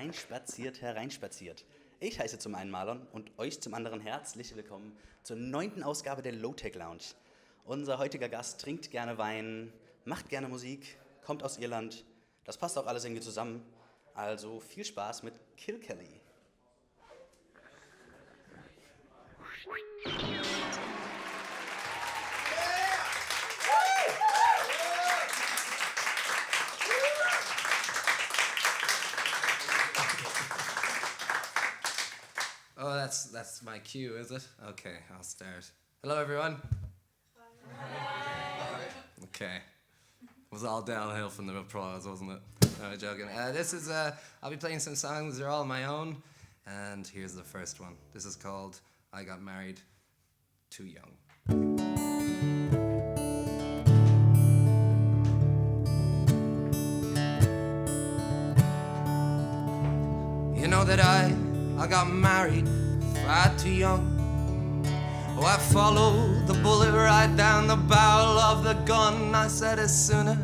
hereinspaziert, hereinspaziert. Ich heiße zum einen Marlon und euch zum anderen herzlich willkommen zur 9. Ausgabe der LoTechLounge. Unser heutiger Gast trinkt gerne Wein, macht gerne Musik, kommt aus Irland. Das passt auch alles irgendwie zusammen. Also viel Spaß mit Kilkelly. Oh, that's my cue, is it? Okay, I'll start. Hello, everyone. Hi. Okay. It was all downhill from the applause, wasn't it? No, joking. I'll be playing some songs. They're all my own. And here's the first one. This is called I Got Married Too Young. You know that I got married far too young. Oh, I followed the bullet right down the barrel of the gun. I said, as sooner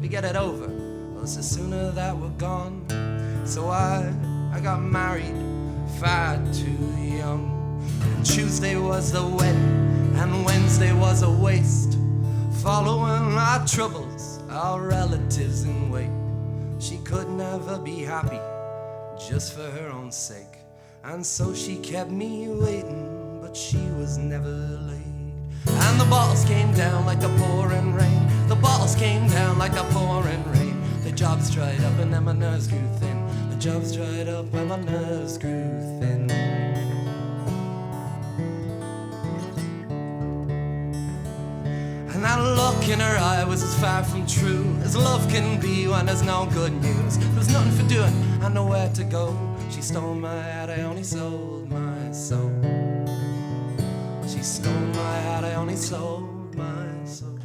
we get it over, well, it's the sooner that we're gone. So I got married far too young. And Tuesday was the wedding, and Wednesday was a waste. Following our troubles, our relatives in wait. She could never be happy just for her own sake. And so she kept me waiting, but she was never late. And the bottles came down like the pouring rain. The bottles came down like the pouring rain. The jobs dried up and then my nerves grew thin. The jobs dried up and my nerves grew thin. And that look in her eye was as far from true as love can be when there's no good news. There was nothing for doing and nowhere to go. She stole my heart, I only sold my soul. She stole my heart, I only sold my soul.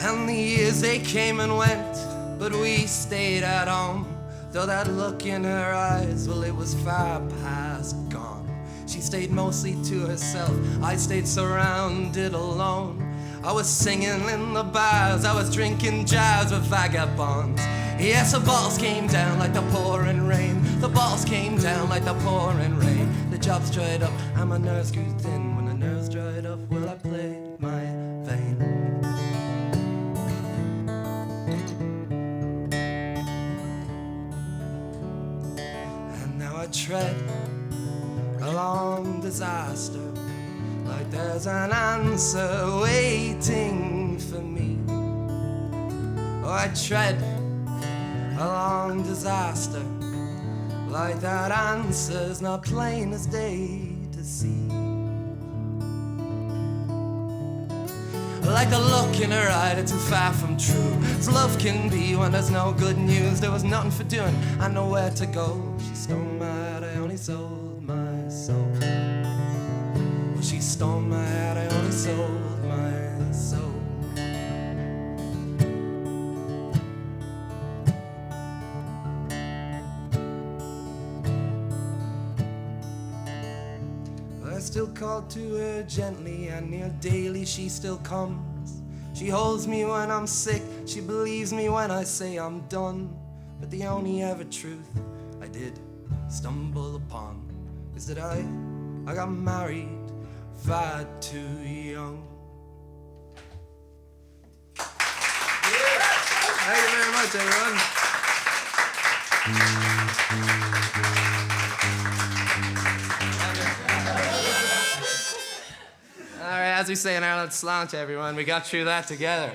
And the years they came and went, but we stayed at home. Though that look in her eyes, well, it was far past gone. She stayed mostly to herself, I stayed surrounded alone. I was singing in the bars, I was drinking jars with vagabonds. Yes, the bottles came down like the pouring rain. The bottles came down like the pouring rain. The jobs dried up and my nerves grew thin. When the nerves dried up, well, I played my vein. Tread along disaster like there's an answer waiting for me. Oh, I tread along disaster like that answer's not plain as day to see. Like the look in her eye that's too far from true as love can be when there's no good news. There was nothing for doing, I know where to go. She stole my heart, I only sold my soul. Well, she stole my heart, I only sold my soul. I still call to her gently, and near daily she still comes. She holds me when I'm sick, she believes me when I say I'm done. But the only ever truth I did stumble upon is that I got married far too young. Thank you very much, everyone. All right, as we say in Ireland, sláinte, everyone. We got through that together.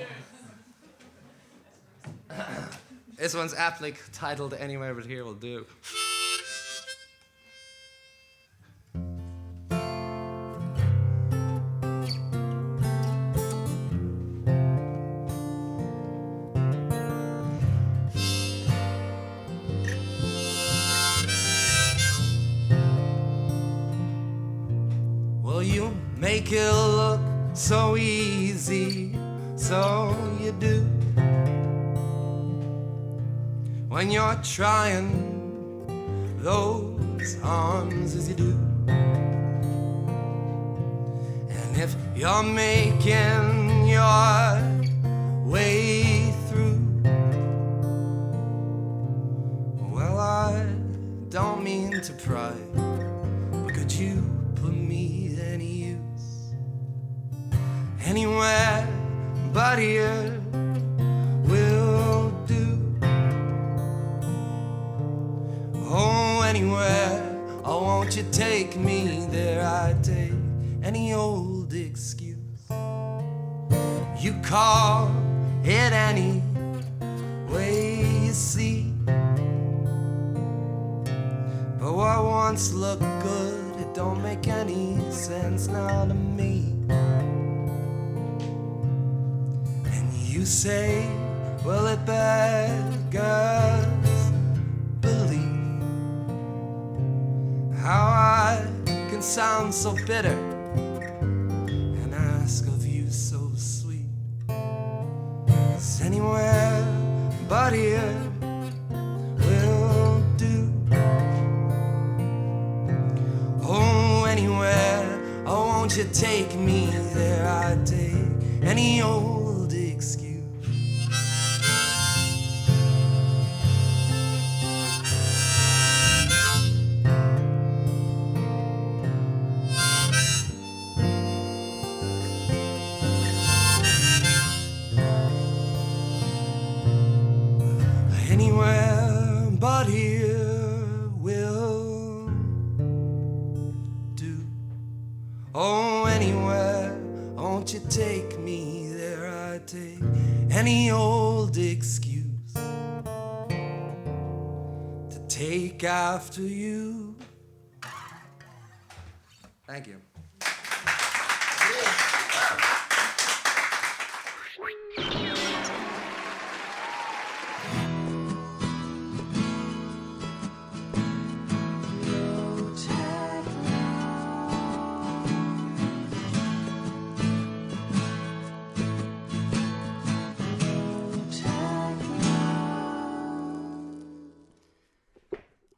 This one's aptly titled Anywhere But Here Will Do. Well, you make it look so easy, so you do. When you're trying, though these arms as you do. And if you're making your way through, well, I don't mean to pry, but could you put me any use? Anywhere but here will do. Oh, anywhere, oh, won't you take me there? I'd take any old excuse. You call it any way you see, but what once looked good, it don't make any sense now to me. And you say, well, it beggars belief. How I can sound so bitter and ask of you so sweet. 'Cause anywhere but here will do. Oh, anywhere, oh, won't you take me there? I'd take any old excuse. Anywhere but here will do. Oh, anywhere, won't you take me there? I'd take any old excuse to take after you. Thank you.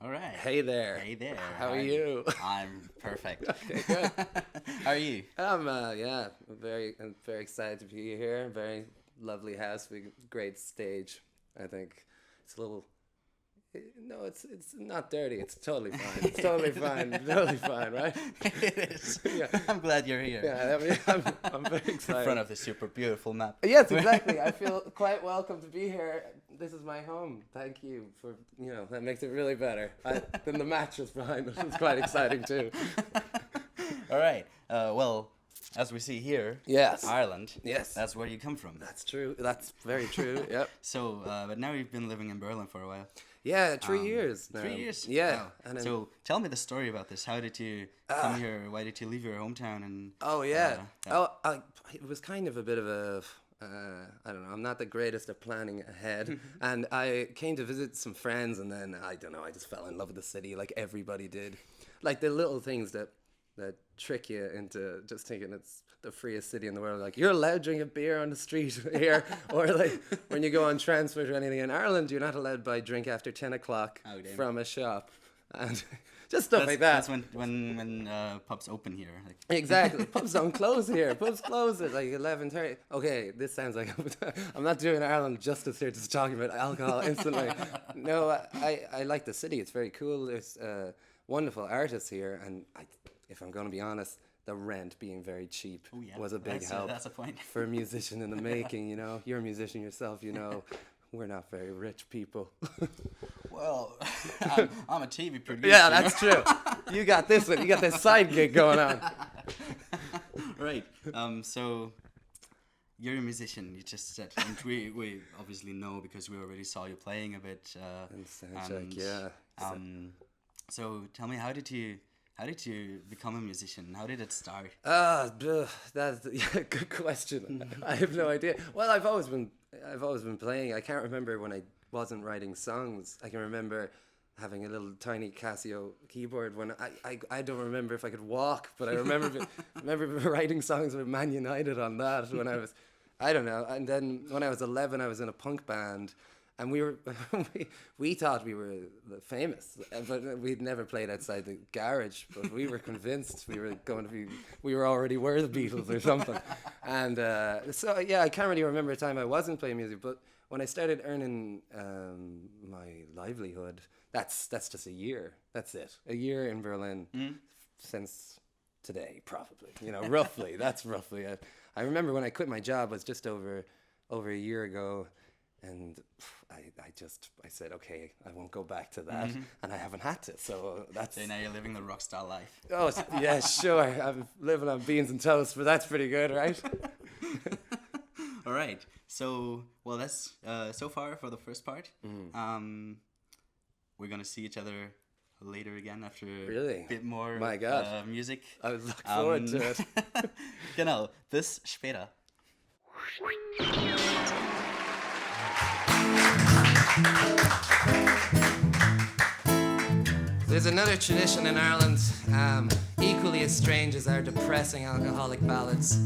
All right. Hey there. Hey there. How are you? I'm perfect. Okay, good. How are you? I'm I'm very excited to be here. Very lovely house, great stage. I think it's a little. No, it's not dirty. It's totally fine. It's totally fine. Totally fine, right? It is. Yeah. I'm glad you're here. Yeah, I mean, I'm very excited. In front of the super beautiful map. Yes, exactly. I feel quite welcome to be here. This is my home. Thank you for, that makes it really better. Then the mattress behind us is quite exciting too. All right. Well, as we see here, Yes. Ireland. Yes. That's where you come from. That's true. That's very true. Yep. So, but now you've been living in Berlin for a while. Yeah, 3 years now. 3 years. Yeah. Wow. And then, So tell me the story about this. How did you come here? Why did you leave your hometown? And oh yeah. yeah. It was kind of a bit of a. I don't know. I'm not the greatest at planning ahead, and I came to visit some friends, and then I don't know. I just fell in love with the city, like everybody did. Like the little things that trick you into just thinking it's the freest city in the world. Like you're allowed to drink a beer on the street here, or like when you go on transport or anything in Ireland, you're not allowed to buy drink after 10 o'clock from a shop, and just stuff like that. That's when pubs open here. Like. Exactly. Pubs don't close here. Pubs close at like 11:30. Okay, this sounds like I'm not doing Ireland justice here, just talking about alcohol instantly. No, I like the city. It's very cool. There's wonderful artists here, and if I'm going to be honest, the rent being very cheap was a big help. That's a point. For a musician in the making, You're a musician yourself, We're not very rich people. Well, I'm a TV producer. Yeah, that's true. You got this one. You got this side gig going on. Right. So you're a musician, you just said. And we obviously know because we already saw you playing a bit. Yeah. So tell me, how did you become a musician? How did it start? That's a good question. I have no idea. Well, I've always been playing. I can't remember when I wasn't writing songs. I can remember having a little tiny Casio keyboard when I don't remember if I could walk, but I remember writing songs with Man United on that when I was, I don't know. And then when I was 11, I was in a punk band, And we were we thought we were famous, but we'd never played outside the garage. But we were convinced we were already were the Beatles or something. And so yeah, I can't really remember a time I wasn't playing music. But when I started earning my livelihood, that's just a year. That's it, a year in Berlin since today, probably. Roughly. That's roughly it. I remember when I quit my job was just over a year ago. And I said, okay, I won't go back to that. And I haven't had to, so that's... So now you're living the rock star life. Oh, yeah, sure. I'm living on beans and toast, but that's pretty good, right? All right. So, well, that's so far for the first part. We're going to see each other later again after a bit more My God. Music. I was looking forward to it. Genau, bis später. There's another tradition in Ireland, equally as strange as our depressing alcoholic ballads.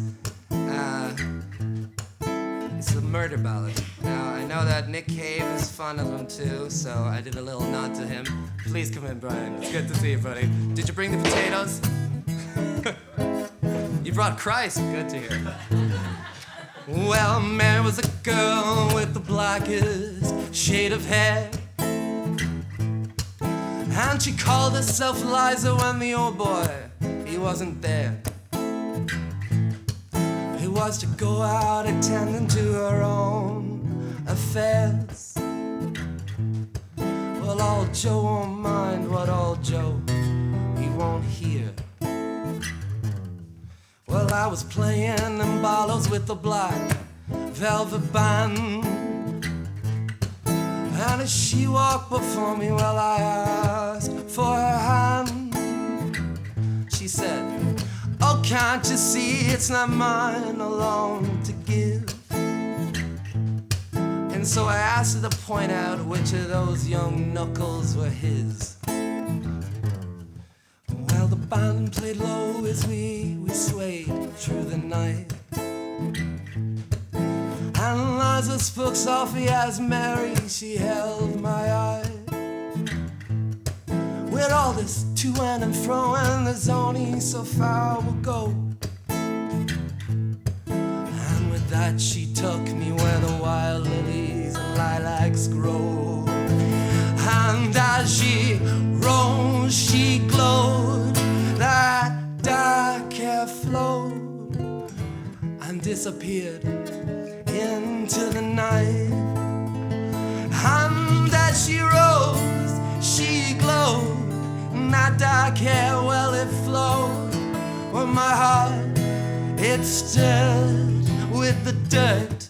It's the murder ballad. Now, I know that Nick Cave is fond of them too, so I did a little nod to him. Please come in, Brian. It's good to see you, buddy. Did you bring the potatoes? You brought Christ. Good to hear. Well, Mary was a girl with the blackest shade of hair, and she called herself Liza when the old boy, he wasn't there. He was to go out attending to her own affairs. Well, old Joe won't mind what old Joe, he won't hear. Well, I was playing in Ballots with the black velvet band, and as she walked before me, well, I asked for her hand. She said, oh, can't you see it's not mine alone to give? And so I asked her to point out which of those young knuckles were his. Well, the band played low as we swayed through the night, and Liza spoke softly as Mary, she held my eye. With all this to and fro, and there's only so far we'll go. And with that she took me where the wild lilies and lilacs grow. And as she rose, she glowed, that dark hair flowed and disappeared into the night. And as she rose, she glowed, and that dark hair, well, it flowed. Well, my heart, it stirred with the dirt.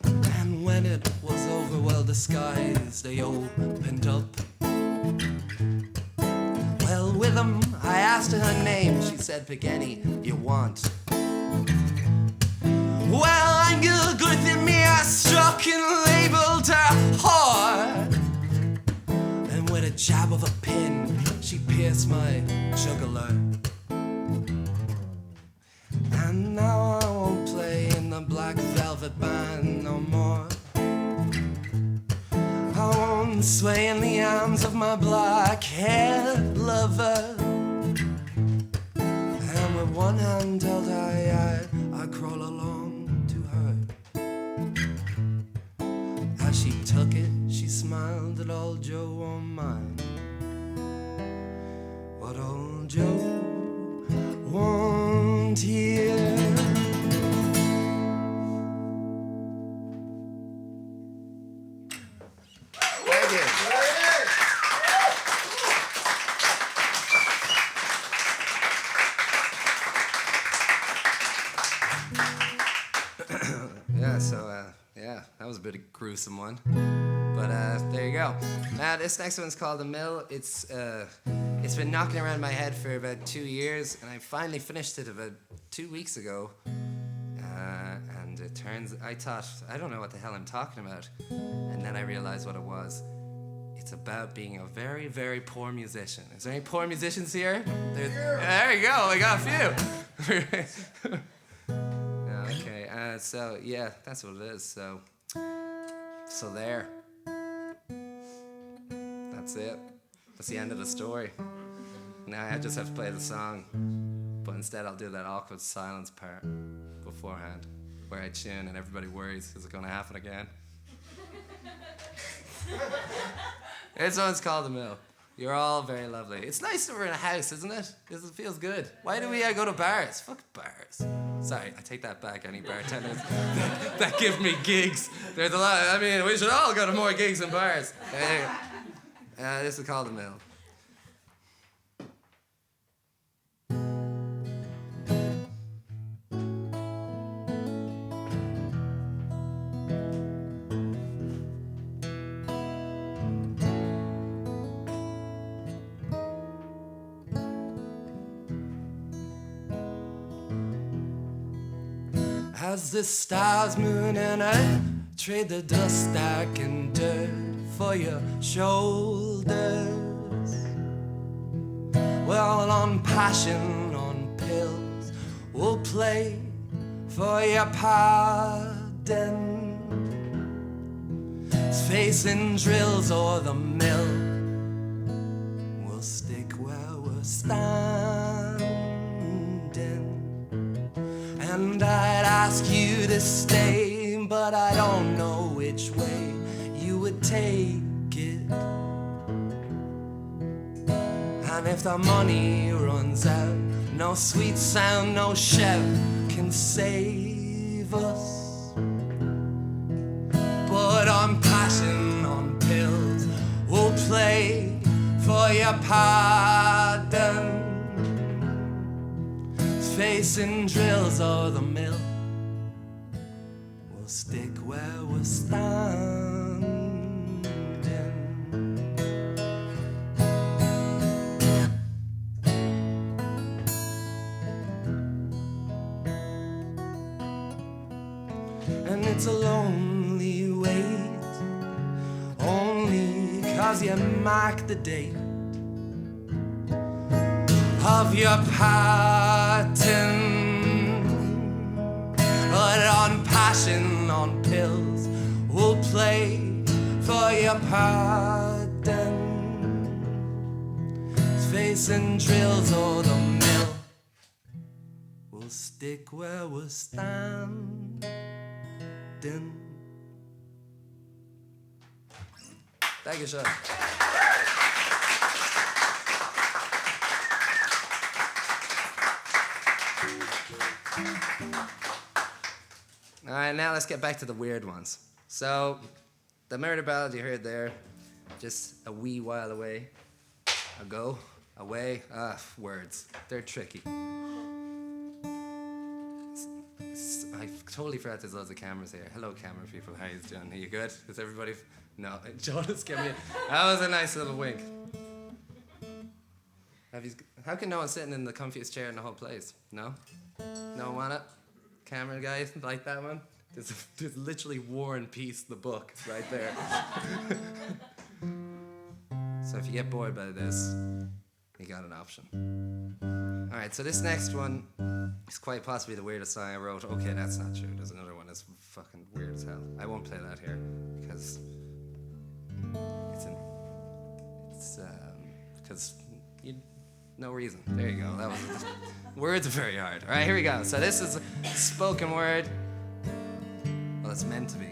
And when it was over, well, the skies, they opened up. Well, with them, I asked her her name. She said, pick any you want. Well, I knew good in me, I struck and labeled her hard. And with a jab of a pin, she pierced my jugular. And now I won't play in the black velvet band no more. I won't sway in the arms of my black-haired lover. And with one hand held I crawl along to her. As she took it, she smiled at old Joe won't mind what old Joe won't hear. Thank you. Yeah, that was a bit of a gruesome one. But there you go. Now this next one's called The Mill. It's been knocking around my head for about 2 years, and I finally finished it about 2 weeks ago. And it turns, I thought, I don't know what the hell I'm talking about. And then I realized what it was. It's about being a very, very poor musician. Is there any poor musicians here? There you go, we got a few. Okay, so yeah, that's what it is. So So there. That's it. That's the end of the story. Now I just have to play the song, but instead I'll do that awkward silence part beforehand, where I tune and everybody worries, is it going to happen again? This one's called The Mill. You're all very lovely. It's nice that we're in a house, isn't it? Because it feels good. Why do we go to bars? Fuck bars. Sorry, I take that back. Any bartenders that give me gigs. There's a lot. I mean, we should all go to more gigs and bars. This is called The Mill. As the stars, moon, and earth trade the dust, dark and dirt for your shoulders. Well, on passion, on pills, we'll play for your pardon. It's facing drills or the mill, we'll stick where we're standing. And I'd ask you to stay, but I don't know which way you would take it. And if the money runs out, no sweet sound, no chef can save us. But on passion, on pills, we'll play for your pardon. Facing drills or the mill, we'll stick where we're standing. And it's a lonely wait, only 'cause you marked the date of your pattern. But on passion, on pills, we'll play for your pardon. Facing drills or the mill, we'll stick where we're standing. Thank you, sir. All right, now let's get back to the weird ones. So, the murder ballad you heard there, just a wee while away, words. They're tricky. I totally forgot there's loads of cameras here. Hello, camera people. How you doing? Are you good? Is everybody? No, Jonas, give me. That was a nice little wink. How can no one sitting in the comfiest chair in the whole place? No? No one want it? Camera guys, like that one? There's literally War and Peace, the book, right there. So if you get bored by this, you got an option. All right, so this next one is quite possibly the weirdest song I wrote. Okay, that's not true. There's another one that's fucking weird as hell. I won't play that here because no reason. There you go. That was words are very hard. All right, here we go. So this is a spoken word. Well, it's meant to be.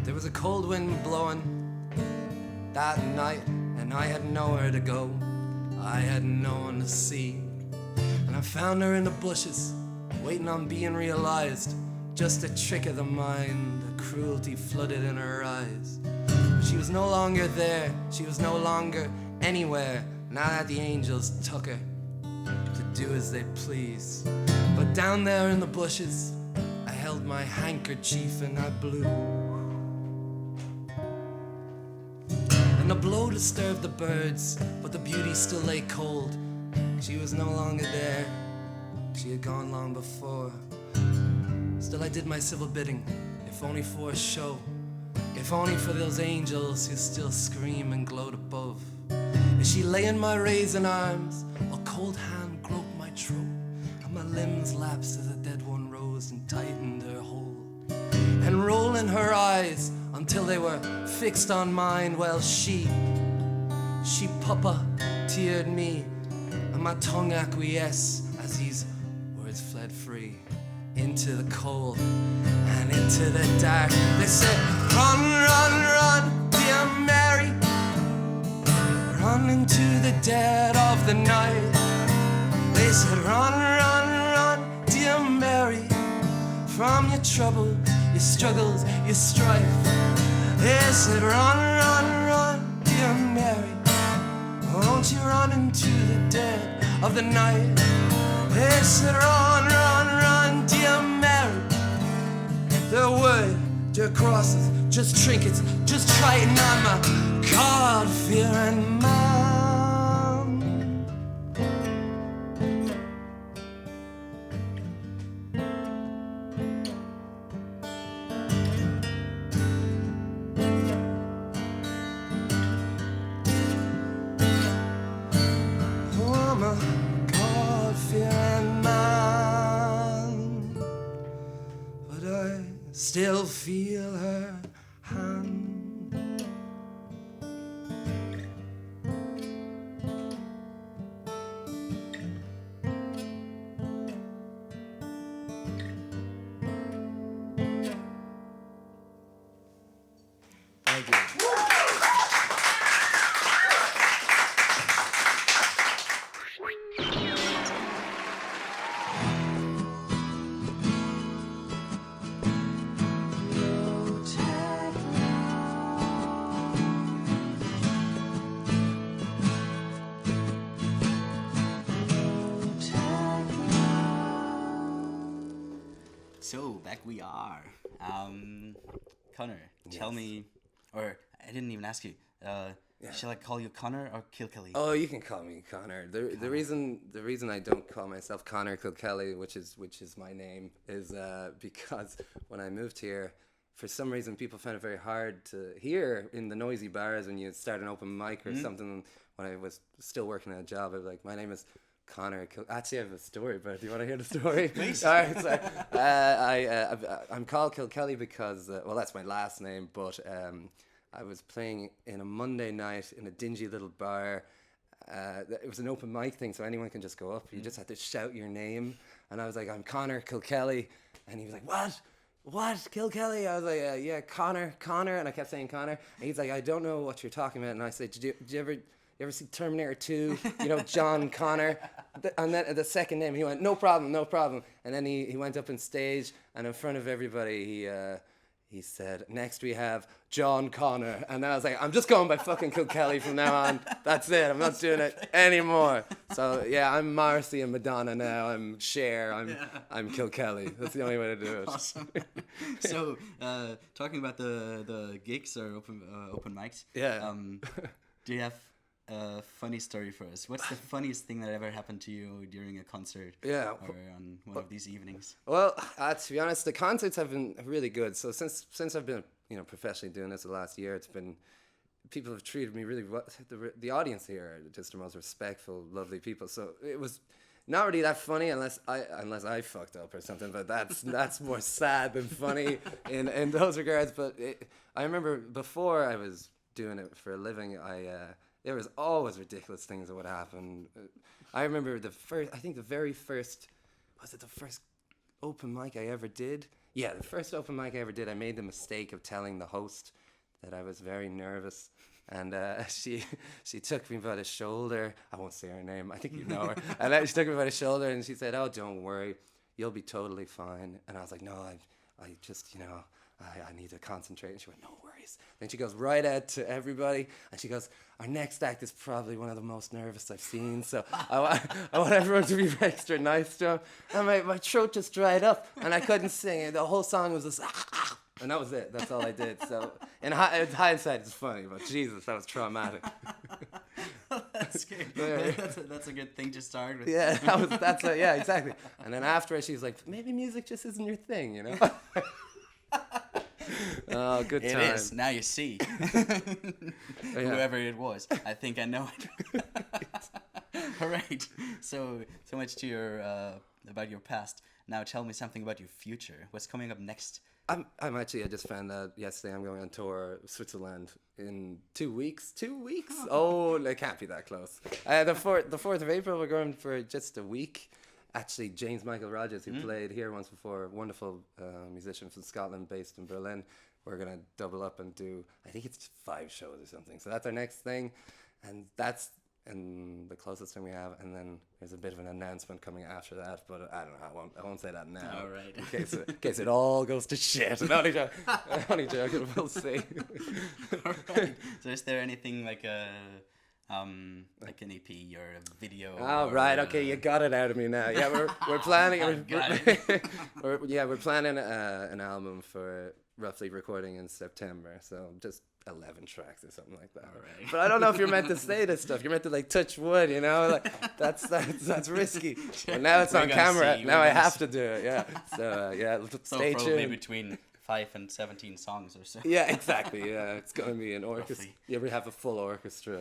There was a cold wind blowing that night, and I had nowhere to go. I had no one to see. And I found her in the bushes, waiting on being realized. Just a trick of the mind, the cruelty flooded in her eyes. She was no longer there, she was no longer anywhere, now that the angels took her to do as they please. But down there in the bushes, I held my handkerchief and I blew. And the blow disturbed the birds, but the beauty still lay cold. She was no longer there, she had gone long before. Still I did my civil bidding, if only for a show, if only for those angels who still scream and gloat above. As she lay in my raisin arms, a cold hand groped my throat, and my limbs lapsed as the dead one rose and tightened her hold. And rolling her eyes until they were fixed on mine, well, she puppa-teared me, and my tongue acquiesced as these words fled free into the cold and into the dark. They said, run, run, run, dear Mary, run into the dead of the night. They said, run, run, run, dear Mary, from your trouble, your struggles, your strife. They said, run, run, run, dear Mary, won't you run into the dead of the night? They said, run, run, run, dear Mary. There were just crosses, just trinkets, just trying on my God-fearing mind. Oh, my God-fearing man, but I still feel her hand. Thank you. So, back we are. Connor, tell me, or I didn't even ask you, shall I call you Connor or Kilkelly? Oh, you can call me Connor. The reason I don't call myself Connor Kilkelly, which is my name, is because when I moved here, for some reason people found it very hard to hear in the noisy bars when you start an open mic or something. When I was still working at a job, I was like, my name is Connor. Actually, I have a story, but do you want to hear the story? Please. All right, so, I'm called Kilkelly because, well, that's my last name, but I was playing in a Monday night in a dingy little bar. It was an open mic thing, so anyone can just go up. You just had to shout your name, and I was like, I'm Connor Kilkelly, and he was like, what, Kilkelly? I was like, yeah, Connor, and I kept saying Connor, and he's like, I don't know what you're talking about, and I said, did you ever see Terminator 2? You know, John Connor. And then the second name, he went, no problem. And then he went up on stage, and in front of everybody, he said, next we have John Connor. And then I was like, I'm just going by fucking Kilkelly from now on. That's it. I'm not doing it anymore. So yeah, I'm Marcy and Madonna now. I'm Cher. I'm Kilkelly. That's the only way to do it. Awesome. So, talking about the gigs or open mics. Yeah. Do you have a funny story for us? What's the funniest thing that ever happened to you during a concert? Yeah. Or on one of these evenings? Well, to be honest, the concerts have been really good. So since I've been professionally doing this the last year, it's been, people have treated me really well. The audience here are just the most respectful, lovely people. So it was not really that funny unless I fucked up or something. But that's more sad than funny in those regards. But I remember before I was doing it for a living, there was always ridiculous things that would happen. I remember the very first open mic I ever did. Yeah, the first open mic I ever did, I made the mistake of telling the host that I was very nervous. And she took me by the shoulder. I won't say her name. I think you know her. And then she took me by the shoulder and she said, oh, don't worry. You'll be totally fine. And I was like, no, I just, I need to concentrate. And she went, no worries. Then she goes right out to everybody, and she goes, our next act is probably one of the most nervous I've seen, so I want everyone to be extra nice to him. And my throat just dried up, and I couldn't sing. The whole song was just, And that was it. That's all I did. So in hindsight, it's funny, but Jesus, that was traumatic. That's good. Yeah. That's a good thing to start with. Yeah, yeah, exactly. And then after it, she's like, maybe music just isn't your thing, you know? Oh, good time. It is. Now you see. Whoever it was. I think I know it. All right. So much to your about your past. Now tell me something about your future. What's coming up next? I'm actually, I just found out yesterday I'm going on tour Switzerland in 2 weeks. 2 weeks? Oh, it can't be that close. The 4th of April, we're going for just a week. Actually, James Michael Rogers, who played here once before, wonderful musician from Scotland, based in Berlin. We're going to double up and do, I think it's 5 shows or something. So that's our next thing. And that's the closest thing we have. And then there's a bit of an announcement coming after that. But I don't know, I won't say that now. All right. In case it all goes to shit. Only joking, we'll see. All right. So is there anything like an EP or a video? Oh, right. Okay, you got it out of me now. Yeah, we're planning. We're planning an album for roughly recording in September. So just 11 tracks or something like that. All right. But I don't know if you're meant to say this stuff. You're meant to like touch wood, you know? Like that's risky. But now it's on camera. Now I have to do it. Yeah. So stay tuned. Probably between 5 and 17 songs or so. Yeah, exactly. Yeah, it's going to be an orchestra. You ever have a full orchestra?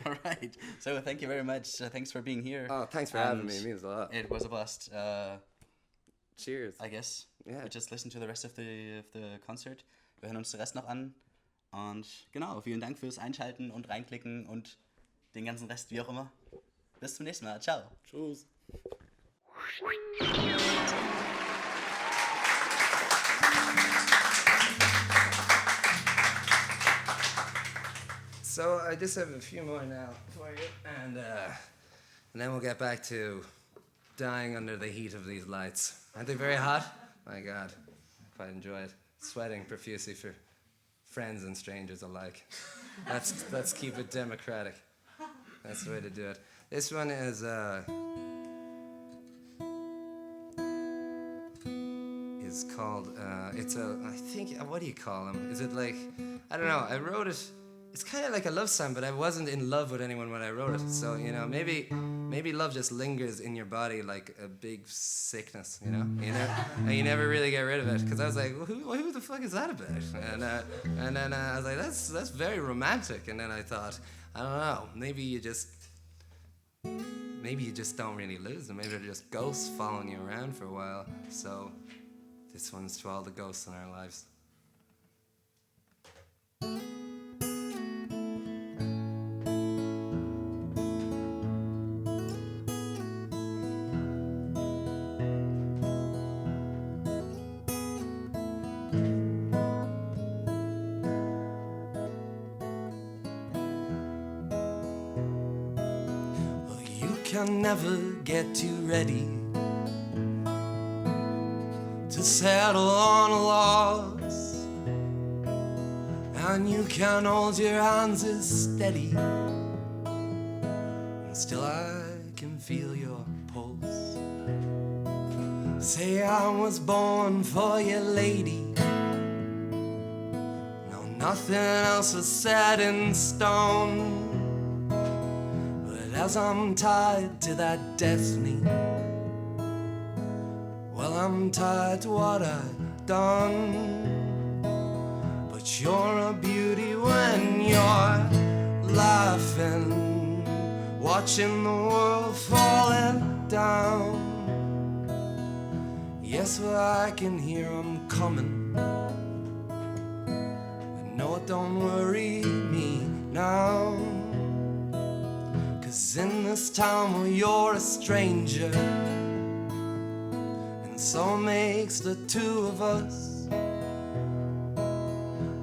All right. So thank you very much. Thanks for being here. Oh, thanks for having me. It means a lot. It was a blast. Cheers. I guess. Yeah. We just listen to the rest of the concert. Wir hören uns den Rest noch an. Und genau, vielen Dank fürs Einschalten und reinklicken und den ganzen Rest, wie auch immer. Bis zum nächsten Mal. Ciao. Tschüss. So I just have a few more now for you, and then we'll get back to dying under the heat of these lights. Aren't they very hot? My God, I quite enjoy it. Sweating profusely for friends and strangers alike. Let's keep it democratic. That's the way to do it. This one is called I think, what do you call them? Is it like, I don't know, I wrote it. It's kind of like a love song, but I wasn't in love with anyone when I wrote it. So, you know, maybe love just lingers in your body like a big sickness, you know? And you never really get rid of it. Because I was like, well, who the fuck is that about? And then I was like, that's very romantic. And then I thought, I don't know, maybe you just don't really lose them. Maybe they're just ghosts following you around for a while. So this one's to all the ghosts in our lives. Can never get too ready to settle on a loss, and you can hold your hands as steady, and still I can feel your pulse. Say I was born for you, lady. No, nothing else was set in stone. As I'm tied to that destiny, well, I'm tied to what I've done. But you're a beauty when you're laughing, watching the world falling down. Yes, well, I can hear 'em coming, but no, don't worry me now. 'Cause in this town, well, you're a stranger, and so makes the two of us.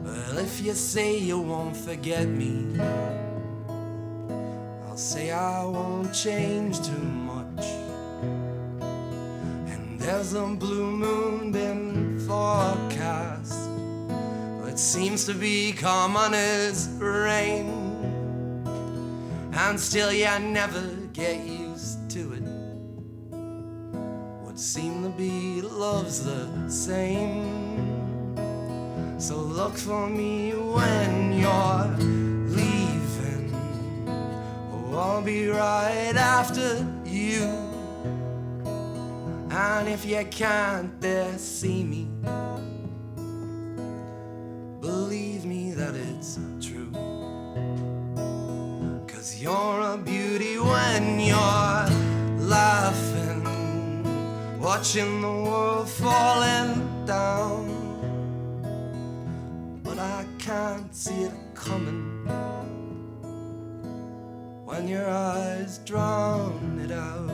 Well, if you say you won't forget me, I'll say I won't change too much. And there's a blue moon been forecast, well, it seems to be common as rain. And still you never get used to it. Would seem to be love's the same. So look for me when you're leaving. Oh, I'll be right after you. And if you can't dare see me, believe me that it's true. 'Cause you're a beauty when you're laughing, watching the world falling down. But I can't see it coming when your eyes drown it out.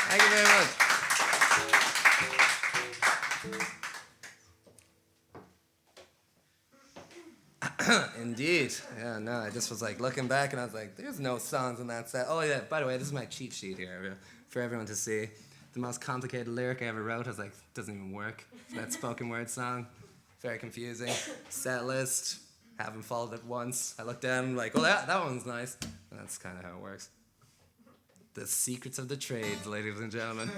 Thank you very much. Indeed. Yeah, no, I just was like looking back and I was like, there's no songs in that set. Oh yeah, by the way, this is my cheat sheet here for everyone to see. The most complicated lyric I ever wrote, I was like, doesn't even work. That spoken word song. Very confusing. Set list. Haven't followed it once. I looked down and like, well, that one's nice. And that's kind of how it works. The secrets of the trade, ladies and gentlemen.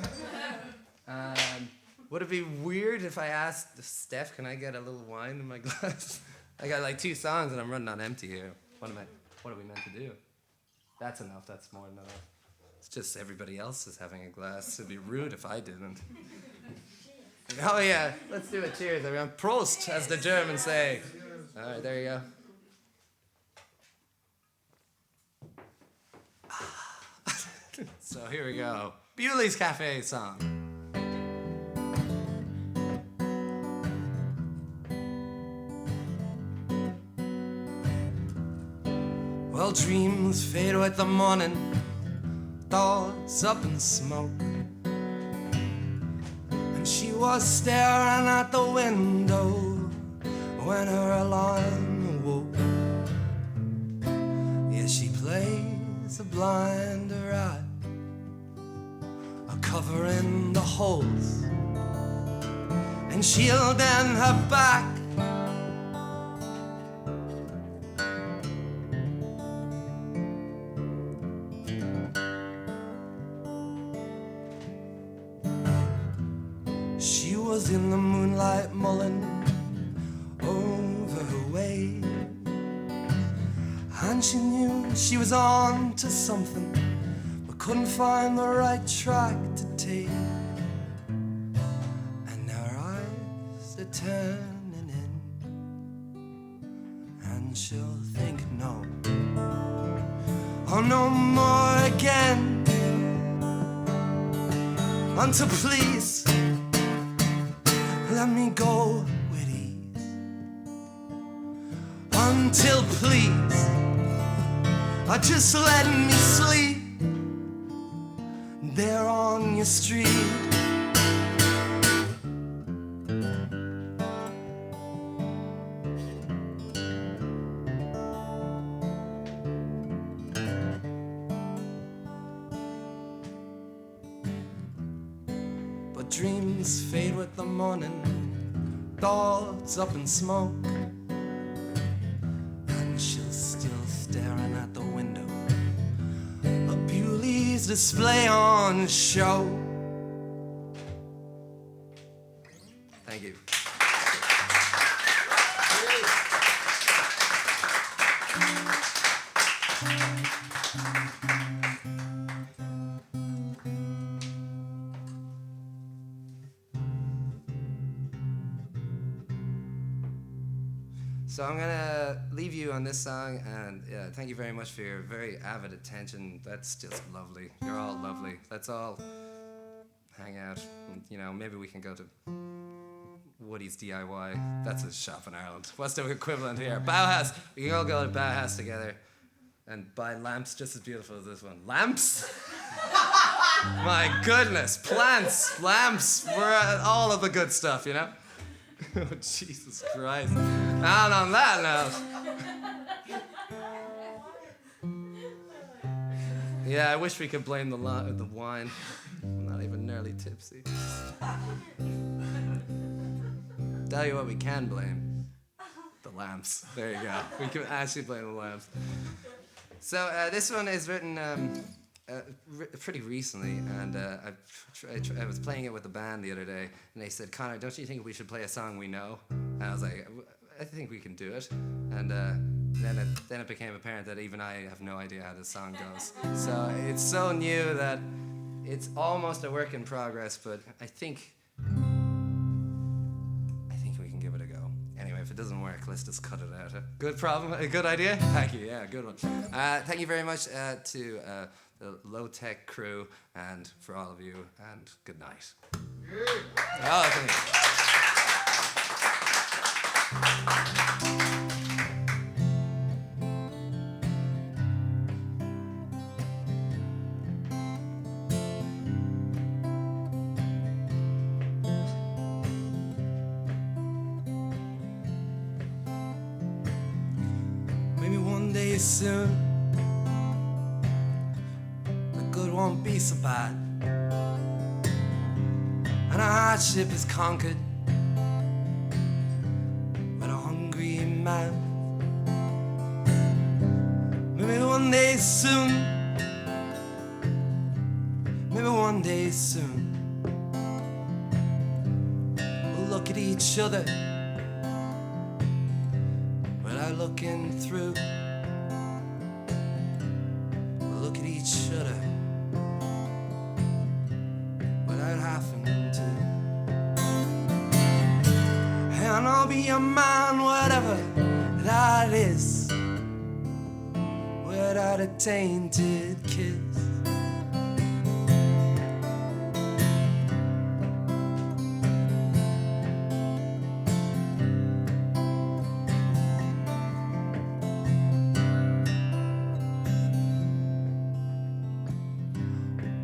Would it be weird if I asked Steph, can I get a little wine in my glass? I got like 2 songs and I'm running on empty here. What are we meant to do? That's enough, that's more than enough. It's just everybody else is having a glass. It'd be rude if I didn't. Oh yeah, let's do a cheers, everyone. Prost, as the Germans say. All right, there you go. So here we go. Beauties Cafe song. Well, dreams fade with the morning, thoughts up in smoke. And she was staring at the window when her alarm awoke. Yeah, she plays a blinder eye, covering the holes, and shielding her back. She was in the moonlight mulling over her way, and she knew she was on to something, couldn't find the right track to take. And her eyes are turning in, and she'll think no, oh no more again. Until please let me go with ease. Until please just let me sleep there on your street. But dreams fade with the morning, thoughts up in smoke, and she's still staring at the window, a Beauty's display on show. Thank you. So I'm gonna leave you on this song, and thank you very much for your very avid attention. That's just lovely. You're all lovely. Let's all hang out. And, maybe we can go to Woody's DIY. That's a shop in Ireland. What's the equivalent here? Bauhaus. We can all go to Bauhaus together and buy lamps just as beautiful as this one. Lamps? My goodness, plants, lamps, we're all of the good stuff, you know? Oh, Jesus Christ. And on that note, yeah, I wish we could blame the wine. I'm not even nearly tipsy. Tell you what we can blame. The lamps. There you go. We can actually blame the lamps. So this one is written pretty recently, and I was playing it with the band the other day, and they said, "Connor, don't you think we should play a song we know?" And I was like, "I think we can do it." And then it became apparent that even I have no idea how this song goes. So it's so new that it's almost a work in progress, but I think we can give it a go. Anyway, if it doesn't work, let's just cut it out. Good problem? A good idea? Thank you. Yeah, good one. Thank you very much to the low-tech crew and for all of you, and good night. Oh, thank you. Maybe one day soon, the good won't be so bad, and our hardship is conquered with a hungry mouth. Maybe one day soon, maybe one day soon, we'll look at each other without looking through. We'll look at each other without having to. And I'll be a man, whatever that is, without a tainted kiss.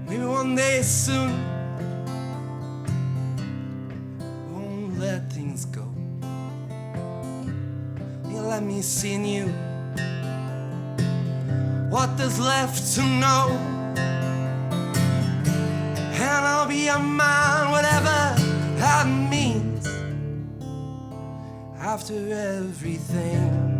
Maybe one day soon, we won't let things go. You let me see in you what there's left to know. And I'll be a man, whatever that means, after everything.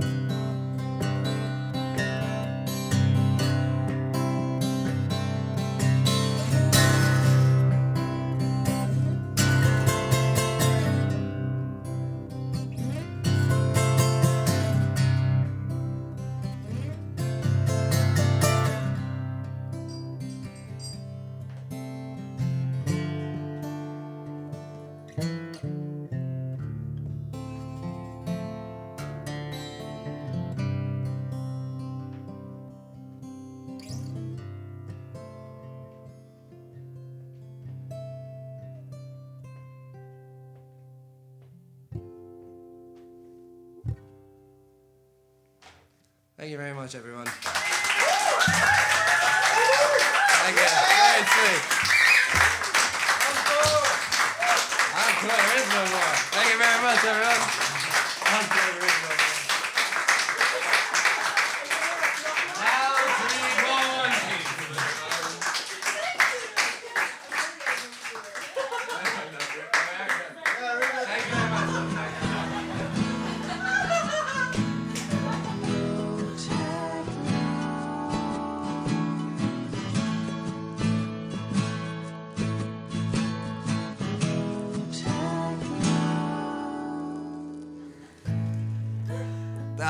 Thank you very much, everyone. Thank you. Very sweet. Encore, there is no more. Thank you very much, everyone. Encore, there is no more. Now, 3, 1. Thank you very much.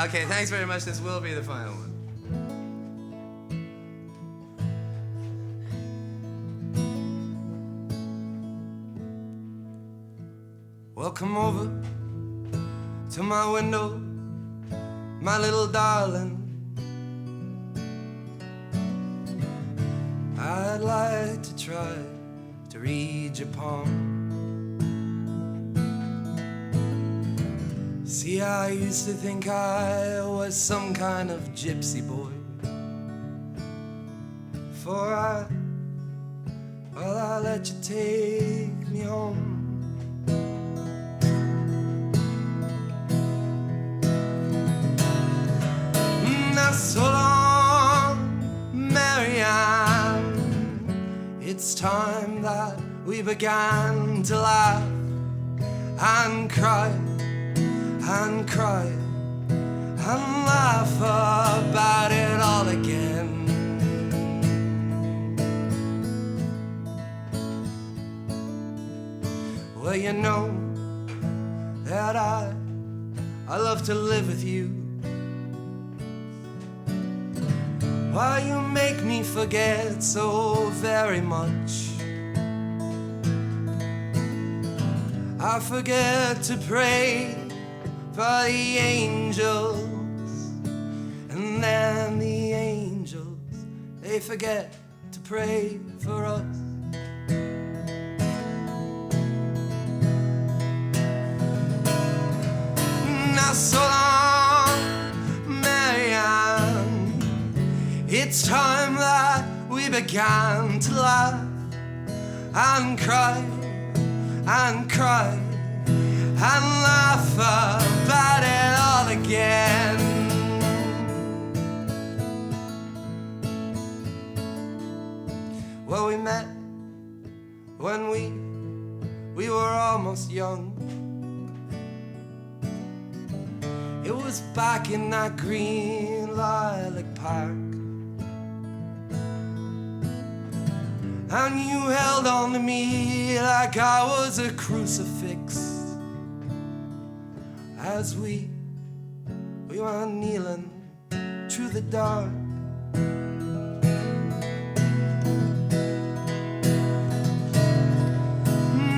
Okay, thanks very much. This will be the final one. Well, come over to my window, my little darling. I'd like to try to read your palm. See, I used to think I was some kind of gypsy boy, for I Well, I'll let you take me home. Now so long, Marianne, it's time that we began to laugh and cry and cry and laugh about it all again. Well, you know that I love to live with you. Why, you make me forget so very much. I forget to pray for the angels, and then the angels, they forget to pray for us. Now so long, Marianne, it's time that we began to laugh and cry and cry and laugh about it all again. Well, we met when we were almost young. It was back in that green lilac park, and you held on to me like I was a crucifix as we were kneeling through the dark.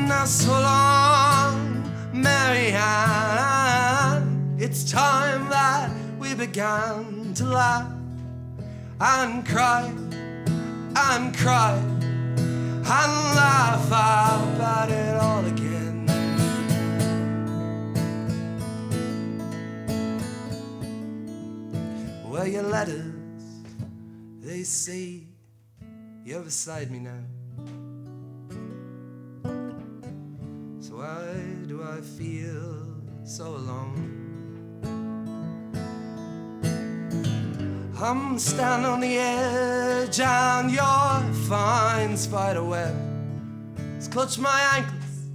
Now so long, Marianne, it's time that we began to laugh and cry and cry and laugh about it all again. Well, your letters, they say you're beside me now. So why do I feel so alone? I'm standing on the edge and your fine spider web has clutched my ankles,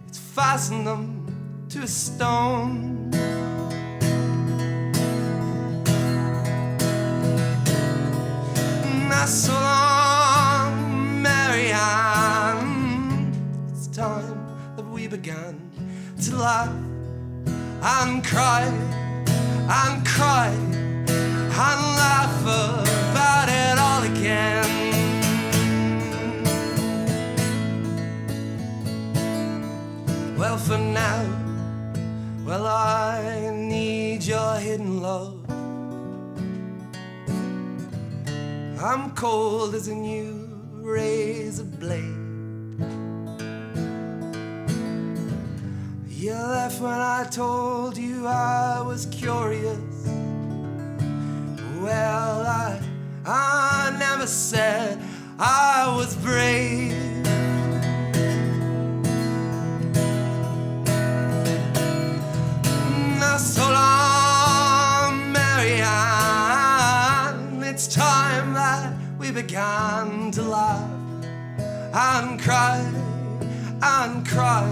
it's fastened them to a stone. Now so long, Marianne, it's time that we began to laugh and cry and cry and laugh about it all again. Well, for now, well, I need your hidden love. I'm cold as a new razor blade. You left when I told you I was curious. Well, I never said I was brave. Now so long, Marianne, it's time that we began to laugh and cry and cry